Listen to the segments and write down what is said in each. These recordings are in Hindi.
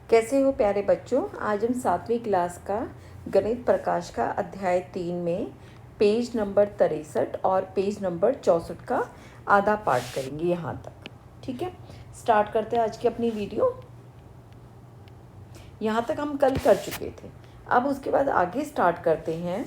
कैसे हो प्यारे बच्चों। आज हम 7वीं क्लास का गणित प्रकाश का अध्याय 3 में पेज नंबर 63 और पेज नंबर 64 का आधा पाठ करेंगे यहाँ तक। ठीक है, स्टार्ट करते हैं आज की अपनी वीडियो। यहाँ तक हम कल कर चुके थे, अब उसके बाद आगे स्टार्ट करते हैं।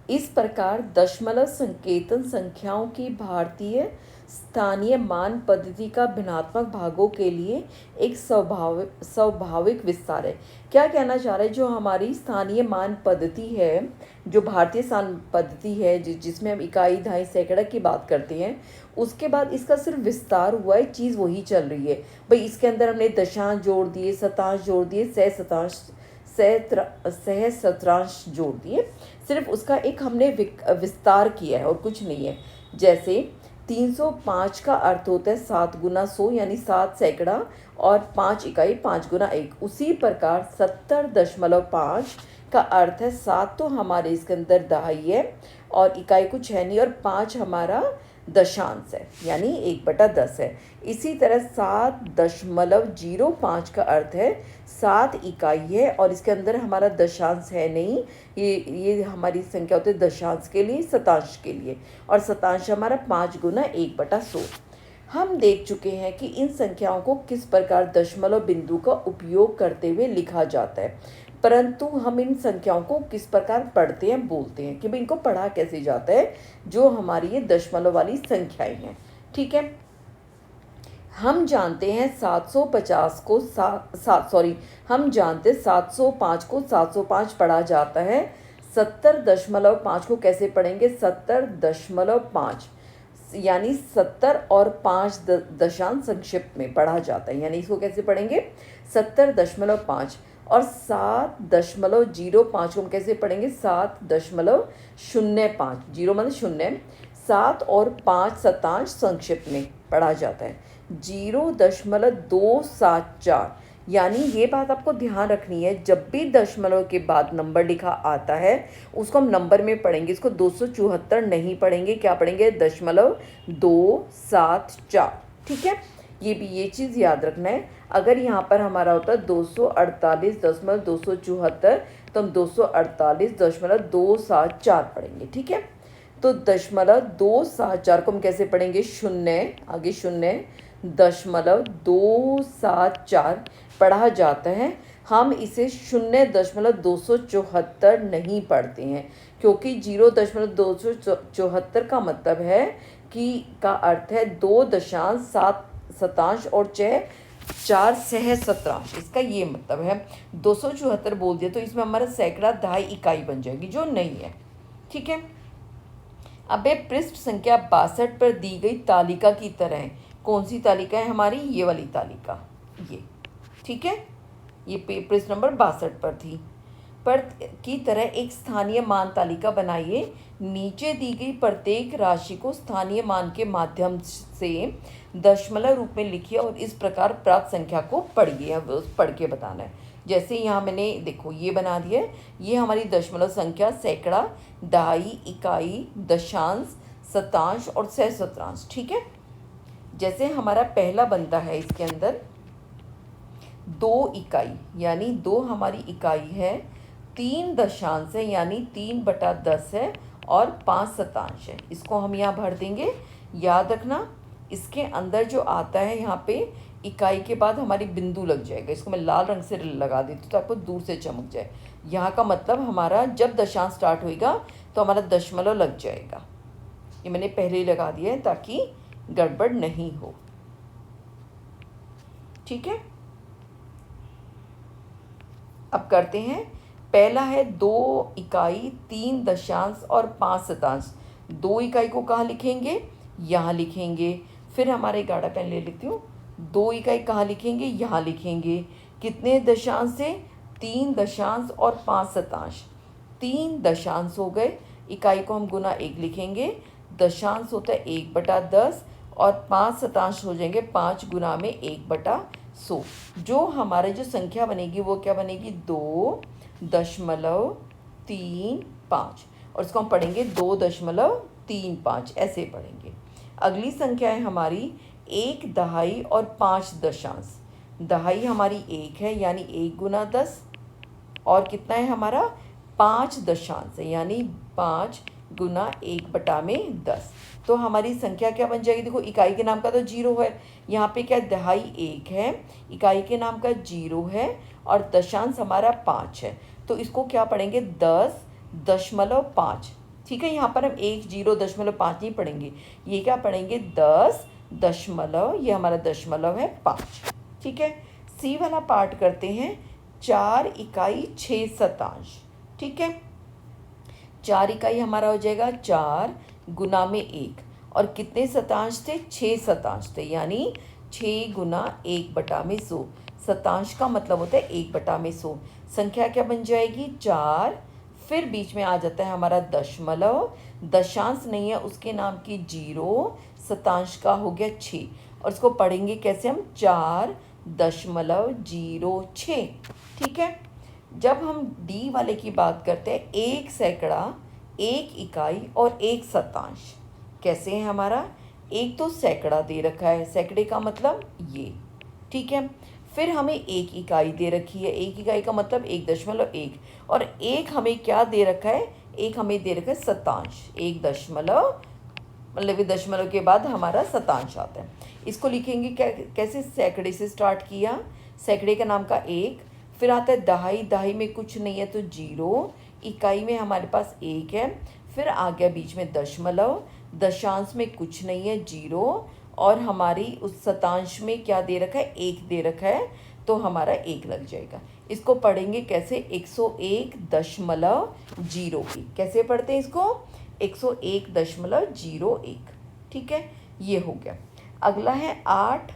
इस प्रकार दशमलव संकेतन संख्याओं की भारतीय स्थानीय मान पद्धति का भिन्नात्मक भागों के लिए एक स्वाभाविक विस्तार है। क्या कहना चाह रहे हैं, जो हमारी स्थानीय मान पद्धति है, जो भारतीय स्थान पद्धति है, जिसमें हम इकाई, दहाई, सैकड़ा की बात करते हैं, उसके बाद इसका सिर्फ विस्तार हुआ है, चीज़ वही चल रही है। भाई इसके अंदर हमने दशांश जोड़ दिए, शतांश जोड़ दिए, सहस्त्रांश जोड़ दिए, सिर्फ उसका एक हमने विस्तार किया है और कुछ नहीं है। जैसे 305 का अर्थ होता है 7 गुना 100 यानी 7 सैकड़ा और 5 इकाई 5 गुना 1। उसी प्रकार 70.5 का अर्थ है 7 तो हमारे इसके अंदर दहाई है और इकाई कुछ है नहीं, और 5 हमारा दशांश है यानी 1/10 है। इसी तरह 7.05 का अर्थ है 7 इकाई है और इसके अंदर हमारा दशांश है नहीं, ये हमारी संख्या होती है दशांश के लिए, शतांश के लिए, और शतांश हमारा 5 गुना 1/100। हम देख चुके हैं कि इन संख्याओं को किस प्रकार दशमलव बिंदु का उपयोग करते हुए लिखा जाता है, परंतु हम इन संख्याओं को किस प्रकार पढ़ते हैं, बोलते हैं कि भाई इनको पढ़ा कैसे जाता है, जो हमारी ये दशमलव वाली संख्याएं हैं। ठीक है, हम जानते हैं 705 को 705 पढ़ा जाता है। 70.5 को कैसे पढ़ेंगे, 70.5 यानी 70 और 5 दशांश संक्षिप्त में पढ़ा जाता है, यानी इसको कैसे पढ़ेंगे 70.5। और 7.05 को हम कैसे पढ़ेंगे 7.05, जीरो मतलब शून्य, 7 और 5 शतांश संक्षिप्त में पढ़ा जाता है। 0.274 यानी ये बात आपको ध्यान रखनी है, जब भी दशमलव के बाद नंबर लिखा आता है उसको हम नंबर में पढ़ेंगे, इसको 274 नहीं पढ़ेंगे, क्या पढ़ेंगे 0.274। ठीक है, ये चीज़ याद रखना है। अगर यहाँ पर हमारा होता है 248.274 तो हम 248.274 पढ़ेंगे। ठीक है, तो 0.274 को हम कैसे पढ़ेंगे, शून्य, आगे शून्य, 0.274 पढ़ा जाता है। हम इसे 0.274 नहीं पढ़ते हैं, क्योंकि 0.274 का मतलब है कि का अर्थ है 2 दशांश 7 शतांश और 4 सहस्त्रांश, इसका ये मतलब है। 274 बोल दिया तो इसमें हमारा सैकड़ा दहाई इकाई बन जाएगी, जो नहीं है। ठीक है, अब पृष्ठ संख्या 62 पर दी गई तालिका की तरह, कौन सी तालिका है हमारी, ये वाली तालिका, ये। ठीक है, ये पृष्ठ नंबर 62 पर थी, पर की तरह एक स्थानीय मान तालिका बनाइए। नीचे दी गई प्रत्येक राशि को स्थानीय मान के माध्यम से दशमलव रूप में लिखिए और इस प्रकार प्राप्त संख्या को पढ़िए, पढ़ के बताना है। जैसे यहाँ मैंने देखो ये बना दिया, ये हमारी दशमलव संख्या सैकड़ा, दहाई, इकाई, दशांश, शतांश और सहस्त्रांश। ठीक है, जैसे हमारा पहला बनता है, इसके अंदर 2 इकाई यानी 2 हमारी इकाई है, 3 दशांश है यानी 3/10 है और 5 शतांश है। इसको हम यहाँ भर देंगे। याद रखना, इसके अंदर जो आता है यहाँ पे इकाई के बाद हमारी बिंदु लग जाएगा, इसको मैं लाल रंग से लगा देती हूँ तो आपको दूर से चमक जाए। यहाँ का मतलब हमारा जब दशांश स्टार्ट होएगा तो हमारा दशमलव लग जाएगा। ये मैंने पहले ही लगा दिया है ताकि गड़बड़ नहीं हो। ठीक है, अब करते हैं। पहला है 2 इकाई, 3 दशांश और 5 शतांश। 2 इकाई को कहाँ लिखेंगे, यहाँ लिखेंगे। फिर हमारे गाढ़ा पेन ले लेती हूँ। 2 इकाई कहाँ लिखेंगे, यहाँ लिखेंगे। कितने दशांश से, 3 दशांश और 5 शतांश। 3 दशांश हो गए, इकाई को हम गुना 1 लिखेंगे, दशांश होता है 1/10 और 5 शतांश हो जाएंगे 5 गुना में 1/100। जो हमारे जो संख्या बनेगी वो क्या बनेगी, 2.35, और इसको हम पढ़ेंगे 2.35, ऐसे पढ़ेंगे। अगली संख्या है हमारी 1 दहाई और 5 दशांश। दहाई हमारी 1 है यानी 1 गुना 10, और कितना है हमारा 5 दशांश है यानी 5 गुना 1/10। तो हमारी संख्या क्या बन जाएगी, देखो इकाई के नाम का तो 0 है, यहाँ पे क्या दहाई 1 है, इकाई के नाम का 0 है और दशांश हमारा 5 है। तो इसको क्या पढ़ेंगे 10.5। ठीक है, यहाँ पर हम 10.5 नहीं पढ़ेंगे, ये क्या पढ़ेंगे 10 दशमलव, ये हमारा दशमलव है 5। ठीक है, सी वाला पार्ट करते हैं 4 इकाई 6 शतांश। ठीक है, 4 इकाई हमारा हो जाएगा 4 गुना में 1, और कितने शतांश थे 6 शतांश थे यानी 6 गुना 1/100। शतांश का मतलब होता है 1/100। संख्या क्या बन जाएगी 4, फिर बीच में आ जाता है हमारा दशमलव, दशांश नहीं है उसके नाम की 0, शतांश का हो गया 6, और इसको पढ़ेंगे कैसे हम 4.06। ठीक है, जब हम डी वाले की बात करते हैं 1 सैकड़ा, 1 इकाई और 1 शतांश कैसे है हमारा, एक तो सैकड़ा दे रखा है, सैकड़े का मतलब ये। ठीक है, फिर हमें 1 इकाई दे रखी है, 1 इकाई का मतलब 1.1, और एक हमें क्या दे रखा है, एक हमें दे रखा है शतांश, 1 दशमलव, मतलब ये दशमलव के बाद हमारा शतांश आता है। इसको लिखेंगे कैसे, सैकड़े से स्टार्ट किया, सैकड़े का नाम का 1, फिर आता है दहाई, दहाई में कुछ नहीं है तो 0, इकाई में हमारे पास 1 है, फिर आ गया बीच में दशमलव, दशांश में कुछ नहीं है 0, और हमारी उस शतांश में क्या दे रखा है 1 दे रखा है, तो हमारा 1 लग जाएगा। इसको पढ़ेंगे कैसे 101.01, कैसे पढ़ते हैं इसको 101.01। ठीक है, ये हो गया। अगला है 8,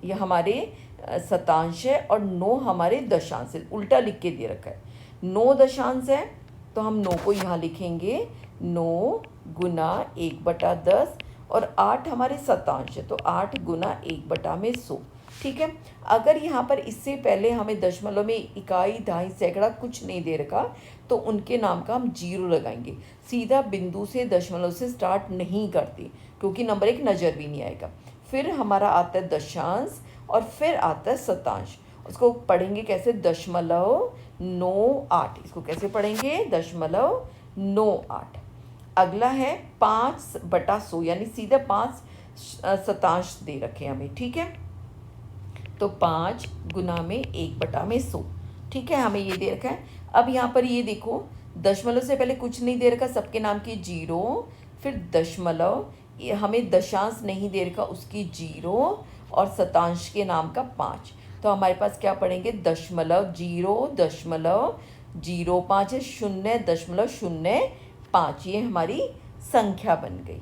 ये हमारे शतांश है और 9 हमारे दशांश है, उल्टा लिख के दे रखा है। 9 दशांश है तो हम 9 को यहाँ लिखेंगे 9 गुना 1/10, और 8 हमारे शतांश है तो 8 गुना 1/100। ठीक है, अगर यहाँ पर इससे पहले हमें दशमलव में इकाई, दहाई, सैकड़ा कुछ नहीं दे रखा तो उनके नाम का हम 0 लगाएंगे, सीधा बिंदु से दशमलव से स्टार्ट नहीं करते क्योंकि नंबर 1 नज़र भी नहीं आएगा। फिर हमारा आता है दशांश और फिर आता है शतांश, उसको पढ़ेंगे कैसे 0.98, इसको कैसे पढ़ेंगे 0.98। अगला है 5/100 यानी सीधा 5 शतांश दे रखे हमें। ठीक है, तो 5 गुना में 1/100। ठीक है, हमें ये दे रखा है। अब यहाँ पर ये देखो दशमलव से पहले कुछ नहीं दे रखा, सबके नाम की 0, फिर दशमलव, हमें दशांश नहीं दे रखा उसकी 0, और शतांश के नाम का 5। तो हमारे पास क्या पढ़ेंगे 0.05 है, 0.05, ये हमारी संख्या बन गई।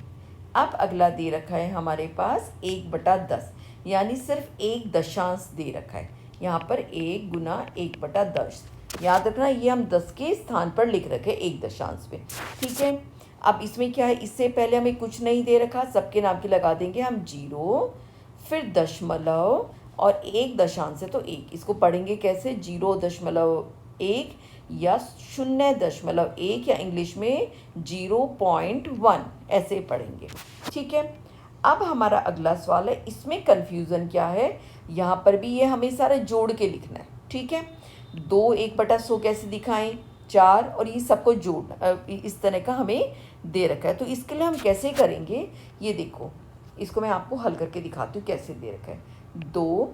अब अगला दे रखा है हमारे पास 1/10 यानी सिर्फ 1 दशांश दे रखा है, यहाँ पर 1 गुना 1/10। याद रखना ये हम 10 के स्थान पर लिख रखे 1 दशांश पे। ठीक है, अब इसमें क्या है, इससे पहले हमें कुछ नहीं दे रखा, सबके नाम की लगा देंगे हम 0, फिर दशमलव और 1 दशांश है तो 1, इसको पढ़ेंगे कैसे 0.1 या 0.1 या इंग्लिश में 0.1, ऐसे पढ़ेंगे। ठीक है, अब हमारा अगला सवाल है, इसमें कन्फ्यूज़न क्या है, यहाँ पर भी ये हमें सारा जोड़ के लिखना है। ठीक है, 2 1/100 कैसे दिखाएं 4, और ये सबको जोड़ इस तरह का हमें दे रखा है। तो इसके लिए हम कैसे करेंगे, ये देखो इसको मैं आपको हल करके दिखाती हूँ कैसे दे रखा है। 2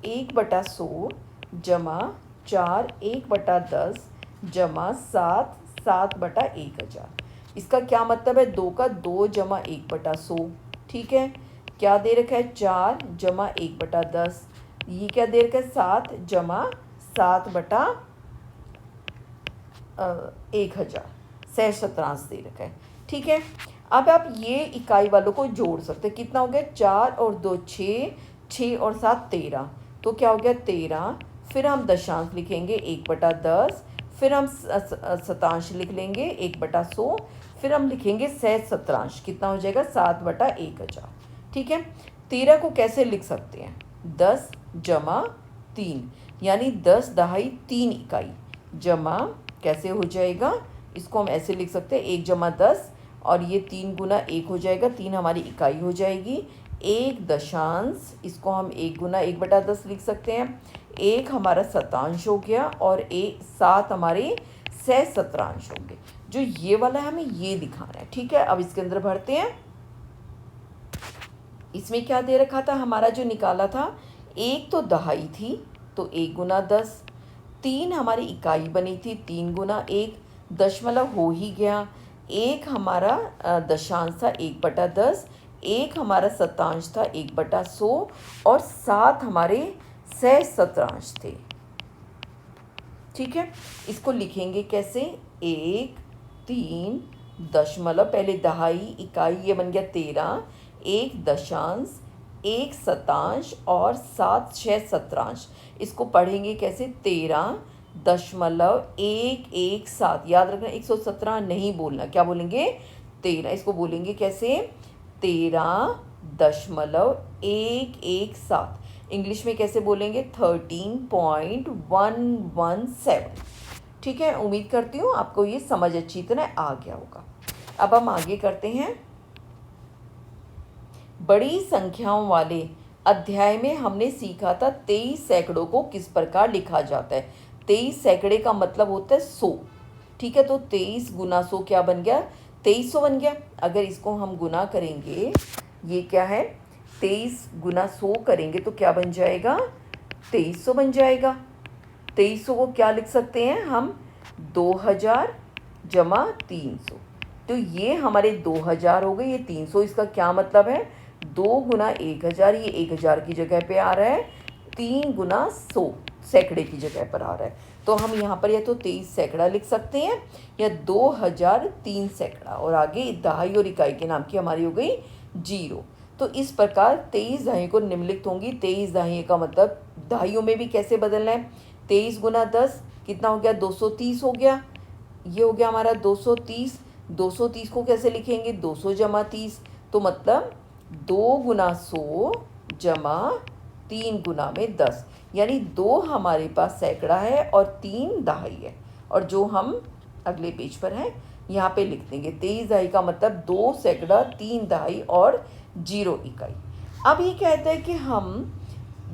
1/100 जमा 4 1/10 जमा 7 7/1000। इसका क्या मतलब है, 2 का 2 जमा 1/100। ठीक है, क्या दे रखा है 4 जमा 1/10, ये क्या दे रखा है 7 जमा 7/1000, सहस्त्रांश दे रखा है। ठीक है, अब आप ये इकाई वालों को जोड़ सकते हैं, कितना हो गया 4 और 2 6, 6 और 7 13, तो क्या हो गया 13, फिर हम दशांश लिखेंगे 1/10, फिर हम शतांश लिख लेंगे 1/100, फिर हम लिखेंगे सहस्त्रांश, कितना हो जाएगा 7/1000। ठीक है, 13 को कैसे लिख सकते हैं 10 जमा 3 यानी 10 दहाई 3 इकाई, जमा कैसे हो जाएगा, इसको हम ऐसे लिख सकते हैं 1 जमा 10, और ये 3 गुना 1 हो जाएगा, 3 हमारी इकाई हो जाएगी, एक दशांश, इसको हम 1 × 1/10 लिख सकते हैं। 1 हमारा शतांश हो गया और 7 हमारे सहस्त्रांश होंगे। जो ये वाला है हमें ये दिखाना है, ठीक है। अब इसके अंदर भरते हैं। इसमें क्या दे रखा था हमारा, जो निकाला था, 1 तो दहाई थी तो 1 × 10, 3 हमारी इकाई बनी थी 3 × 1, दशमलव हो ही गया। 1 हमारा दशांश था 1/10, 1 हमारा शतांश था 1/100 और 7 हमारे सहस्त्रांश थे, ठीक है। इसको लिखेंगे कैसे, 1 3 दशमलव, पहले दहाई इकाई, ये बन गया 13, 1 दशांश, 1 शतांश और 7 सहस्त्रांश। इसको पढ़ेंगे कैसे, 13.117। याद रखना 117 नहीं बोलना, क्या बोलेंगे, 13। इसको बोलेंगे कैसे, 13.117। इंग्लिश में कैसे बोलेंगे, 13.117, ठीक है। उम्मीद करती हूँ आपको ये समझ अच्छी तरह आ गया होगा। अब हम आगे करते हैं। बड़ी संख्याओं वाले अध्याय में हमने सीखा था 23 सैकड़ों को किस प्रकार लिखा जाता है। 23 सैकड़े का मतलब होता है 100, ठीक है। तो 23 × 100 क्या बन गया, 2300 बन गया। अगर इसको हम गुना करेंगे, ये क्या है, 23 × 100 करेंगे तो क्या बन जाएगा, 2300 बन जाएगा। 2300 को क्या लिख सकते हैं हम, 2000 + 300। तो ये हमारे 2000 हो गए, ये 300, इसका क्या मतलब है, 2 × 1000, ये 1000 की जगह पे आ रहा है, 3 × 100 सैकड़े की जगह पर आ रहा है। तो हम यहाँ पर या तो 23 सैकड़ा लिख सकते हैं या 2003 सैकड़ा, और आगे दहाई और इकाई के नाम की हमारी हो गई 0। तो इस प्रकार 23 दहाई को निम्नलिखित होंगी। 23 दहाई का मतलब दहाइयों में भी कैसे बदलना है, 23 × 10 कितना हो गया, 230 हो गया। ये हो गया हमारा 230। 230 को कैसे लिखेंगे, 200 + 30, तो मतलब 2 × 100 = 3 × 10, यानी 2 हमारे पास सैकड़ा है और 3 दहाई है। और जो हम अगले पेज पर है यहाँ पे लिख देंगे, 23 दहाई का मतलब 2 सैकड़ा, 3 दहाई और 0 इकाई। अब ये कहता है कि हम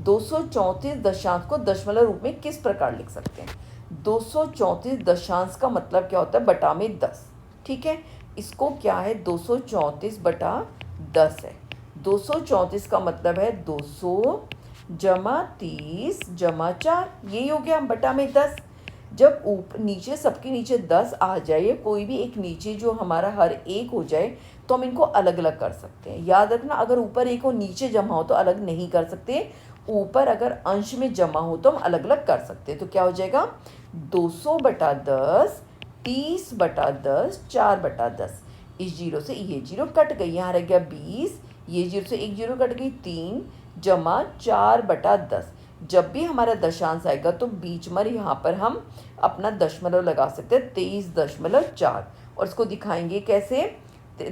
234 दशांश को दशमलव रूप में किस प्रकार लिख सकते हैं। 234 दशांश का मतलब क्या होता है, बटा में 10, ठीक है। इसको क्या है, 234/10 है। 234 का मतलब है 200 + 30 + 4, यही हो गया बटा में 10। जब नीचे सबके नीचे 10 आ जाए, कोई भी एक नीचे जो हमारा हर एक हो जाए, तो हम इनको अलग अलग कर सकते हैं। याद रखना, अगर ऊपर एक हो नीचे जमा हो तो अलग नहीं कर सकते। ऊपर अगर अंश में जमा हो तो हम अलग अलग कर सकते हैं। तो क्या हो जाएगा, 200/10, 30/10, 4/10। इस 0 से ये 0 कट गई, यहाँ रह गया 20, ये 0 से एक 0 कट गई, 3 + 4/10। जब भी हमारा दशांश आएगा तो बीच में यहाँ पर हम अपना दशमलव लगा सकते हैं, 23.4। और इसको दिखाएंगे कैसे,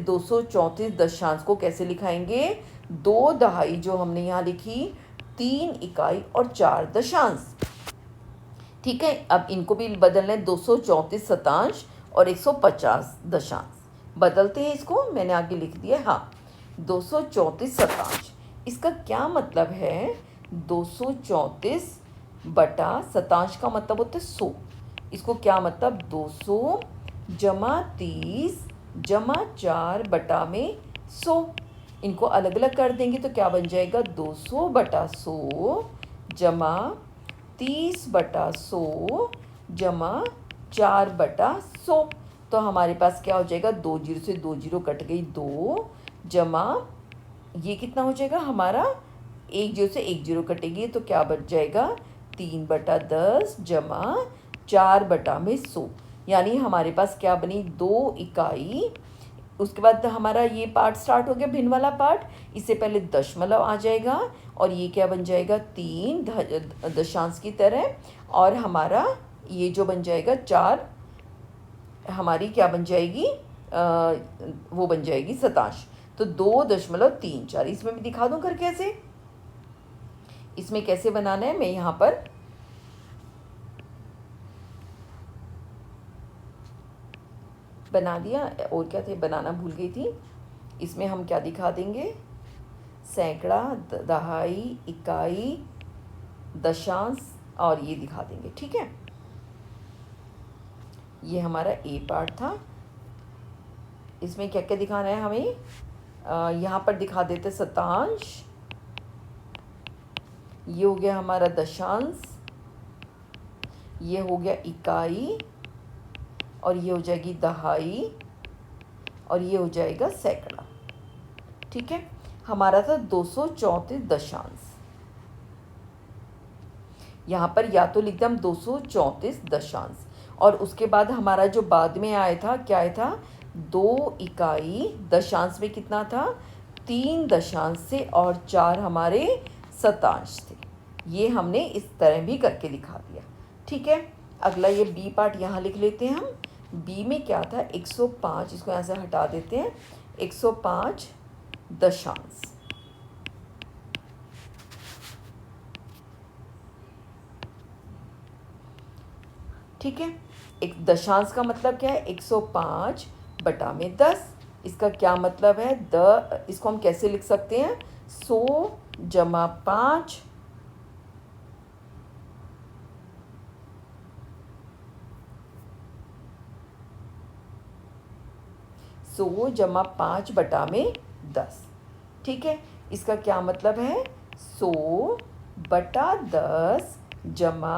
234 दशांश को कैसे लिखाएंगे, 2 दहाई जो हमने यहाँ लिखी, 3 इकाई और 4 दशांश, ठीक है। अब इनको भी बदलना है, 234 शतांश और 150 दशांश। बदलते हैं इसको, मैंने आगे लिख दिया, हाँ, 234 शतांश। इसका क्या मतलब है, 234 बटा शतांश का मतलब होता है 100। इसको क्या मतलब, 200 + 30 + 4 बटा में 100। इनको अलग अलग कर देंगे तो क्या बन जाएगा, 200/100 + 30/100 + 4/100। तो हमारे पास क्या हो जाएगा, 2 0 से 2 0 कट गई, 2 जमा ये कितना हो जाएगा हमारा, 1 0 से 1 0 कटेगी, तो क्या बच जाएगा, 3/10 + 4/100। यानी हमारे पास क्या बनी, 2 इकाई। उसके बाद हमारा ये पार्ट स्टार्ट हो गया, भिन्न वाला पार्ट। इससे पहले दशमलव आ जाएगा और ये क्या बन जाएगा, 3 दशांश की तरह, और हमारा ये जो बन जाएगा 4, हमारी क्या बन जाएगी, वो बन जाएगी शतांश। तो 2.34। इसमें भी दिखा दूं कर कैसे, इसमें कैसे बनाना है, मैं यहाँ पर बना दिया, और क्या थे बनाना भूल गई थी। इसमें हम क्या दिखा देंगे, सैकड़ा, दहाई, इकाई, दशांश और ये दिखा देंगे। ठीक है, ये हमारा ए पार्ट था। इसमें क्या क्या दिखाना है हमें, यहाँ पर दिखा देते शतांश, ये हो गया हमारा दशांश, ये हो गया इकाई, और ये हो जाएगी दहाई, और ये हो जाएगा सैकड़ा। ठीक है, हमारा था 234 दशांश। यहाँ पर या तो लिख दें हम 234 दशांश, और उसके बाद हमारा जो बाद में आया था क्या आया था, 2 इकाई, दशांश में कितना था 3 दशांश से, और 4 हमारे शतांश थे। ये हमने इस तरह भी करके दिखा दिया। ठीक है, अगला ये बी पार्ट यहाँ लिख लेते हैं हम। बी में क्या था 105, इसको यहाँ से हटा देते हैं, 105 दशांश। ठीक है, एक दशांश का मतलब क्या है 105 बटा में 10। इसका क्या मतलब है, इसको हम कैसे लिख सकते हैं, 100 जमा 5 100 जमा 5 बटा में 10। ठीक है, इसका क्या मतलब है 100 बटा 10 जमा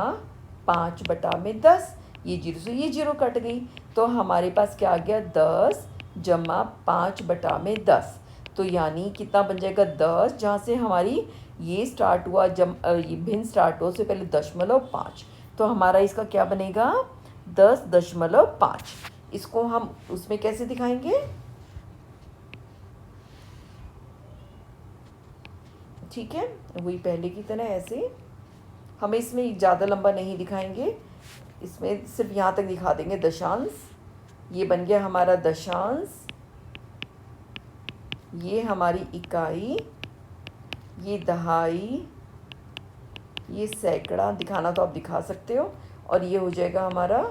5 बटा में 10। ये जीरो से ये जीरो कट गई, तो हमारे पास क्या आ गया 10 जमा 5 बटा में 10। तो यानी कितना बन जाएगा 10, जहाँ से हमारी ये स्टार्ट हुआ, ये भिन्न स्टार्ट हो से पहले 0.5, तो हमारा इसका क्या बनेगा 10.5। इसको हम उसमें कैसे दिखाएंगे, ठीक है, वही पहले की तरह ऐसे। हमें इसमें ज़्यादा लंबा नहीं दिखाएंगे, इसमें सिर्फ यहाँ तक दिखा देंगे दशांश। ये बन गया हमारा दशांश, ये हमारी इकाई, ये दहाई, ये सैकड़ा, दिखाना तो आप दिखा सकते हो, और ये हो जाएगा हमारा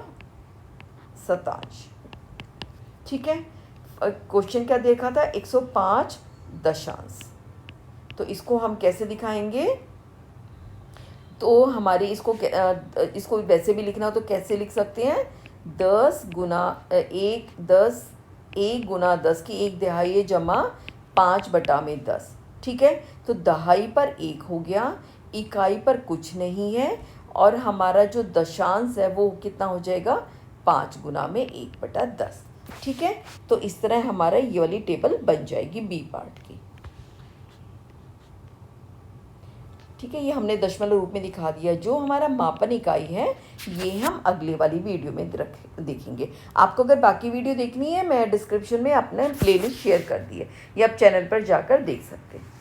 शतांश। ठीक है, क्वेश्चन क्या देखा था 105 दशांश, तो इसको हम कैसे दिखाएंगे, तो हमारे इसको वैसे भी लिखना हो तो कैसे लिख सकते हैं, 10 गुना 1, 10, 1 गुना 10 की 1 तिहाई जमा 5 बटा में 10। ठीक है, तो दहाई पर 1 हो गया, इकाई पर कुछ नहीं है, और हमारा जो दशांश है वो कितना हो जाएगा 5 गुना में 1 बटा 10। ठीक है, तो इस तरह हमारा ये वाली टेबल बन जाएगी बी पार्ट की। ठीक है, ये हमने दशमलव रूप में दिखा दिया। जो हमारा मापन इकाई है ये हम अगले वाली वीडियो में देखेंगे। आपको अगर बाकी वीडियो देखनी है, मैं डिस्क्रिप्शन में अपना प्लेलिस्ट शेयर कर दी है, ये आप चैनल पर जाकर देख सकते हैं।